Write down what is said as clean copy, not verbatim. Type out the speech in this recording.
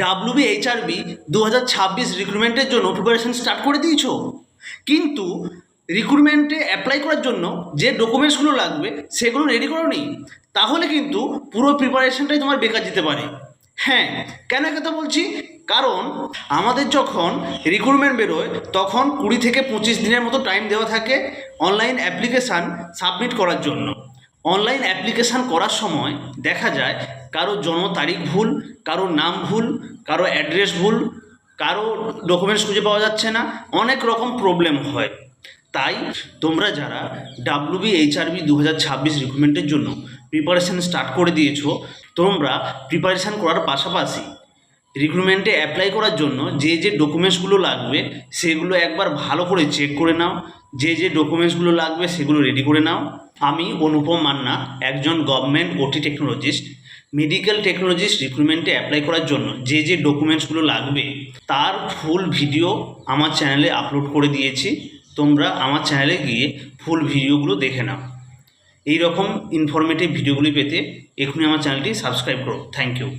WBHRB 2026 রিক্রুটমেন্টের জন্য preparation start করে দিয়েছো, কিন্তু রিক্রুটমেন্টে অ্যাপ্লাই করার জন্য যে ডকুমেন্টসগুলো লাগবে সেগুলো রেডি করোনি, তাহলে কিন্তু পুরো প্রিপারেশনটাই তোমার বেকার যেতে পারে। হ্যাঁ, কেন কথা বলছি? কারণ আমাদের যখন রিক্রুটমেন্ট বেরোয় তখন 20 থেকে 25 দিনের মতো টাইম দেওয়া থাকে অনলাইন অ্যাপ্লিকেশান সাবমিট করার জন্য। অনলাইন অ্যাপ্লিকেশান করার সময় দেখা যায় কারো জন্ম তারিখ ভুল, কারো নাম ভুল, কারো অ্যাড্রেস ভুল, কারো ডকুমেন্টস খুঁজে পাওয়া যাচ্ছে না, অনেক রকম প্রবলেম হয়। তাই তোমরা যারা WBHRB 2026 রিক্রুটমেন্টের জন্য প্রিপারেশান স্টার্ট করে দিয়েছো, তোমরা প্রিপারেশান করার পাশাপাশি রিক্রুটমেন্টে অ্যাপ্লাই করার জন্য যে যে ডকুমেন্টসগুলো লাগবে সেগুলো একবার ভালো করে চেক করে নাও। যে যে ডকুমেন্টসগুলো লাগবে সেগুলো রেডি করে নাও। আমি অনুপম মান্না, একজন government OT technologist. Medical technologist রিক্রুটমেন্টে অ্যাপ্লাই করার জন্য যে যে ডকুমেন্টসগুলো লাগবে তার ফুল ভিডিও আমার চ্যানেলে আপলোড করে দিয়েছি। তোমরা আমার চ্যানেলে গিয়ে ফুল ভিডিওগুলো দেখে নাও। এই রকম ইনফরমেটিভ ভিডিওগুলি পেতে এখনই আমার চ্যানেলটি সাবস্ক্রাইব করো। Thank you.